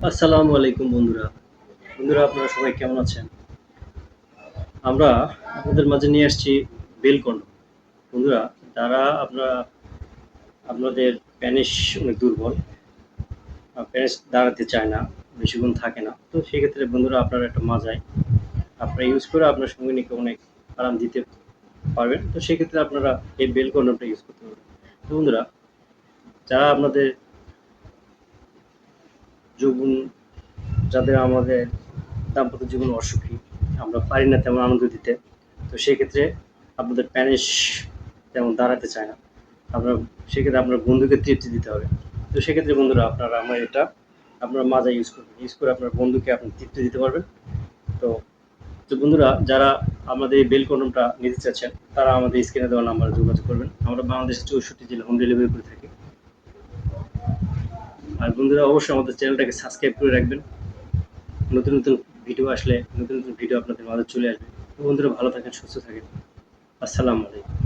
আসসালামু আলাইকুম বন্ধুরা। বন্ধুরা আপনারা সবাই কেমন আছেন? আমরা আপনাদের মাঝে নিয়ে আসছি বেলকন্ড। বন্ধুরা যারা আপনাদের প্যানিস অনেক দুর্বল, প্যানিস দাঁড়াতে চায় না, বেশিক্ষণ থাকে না। তো সেক্ষেত্রে বন্ধুরা আপনারা একটা মাজায় আপনারা ইউজ করে আপনার সঙ্গিনীকে অনেক আরাম দিতে পারবেন। তো সেক্ষেত্রে আপনারা এই বেলকন্ডমটা ইউজ করতে পারবেন। তো বন্ধুরা যারা আপনাদের যৌবন যাদের আমাদের দাম্পত্য জীবন অসুখী, আমরা পারি না তেমন আনন্দ দিতে। তো সেক্ষেত্রে আপনাদের প্যানিস তেমন দাঁড়াতে চায় না। আপনার সেক্ষেত্রে আপনার বন্ধুকে তৃপ্তি দিতে হবে। তো সেক্ষেত্রে বন্ধুরা আপনারা আমার এটা আপনার মাজা ইউজ করবেন। ইউজ করে আপনার বন্ধুকে আপনি তৃপ্তি দিতে পারবেন। তো তো বন্ধুরা যারা আমাদের এই বেল কন্ডমটা নিতে চাচ্ছেন তারা আমাদের স্ক্রিনে দেওয়া নাম্বারে যোগাযোগ করবেন। আমরা বাংলাদেশের 64 জেলা হোম ডেলিভারি করে থাকি। আর বন্ধুরা অবশ্যই আমাদের চ্যানেলটাকে সাবস্ক্রাইব করে রাখবেন। নতুন নতুন ভিডিও আসলে নতুন নতুন ভিডিও আপনাদের মাঝে চলে আসবে। বন্ধুরা ভালো থাকেন, সুস্থ থাকেন। আসসালামু আলাইকুম।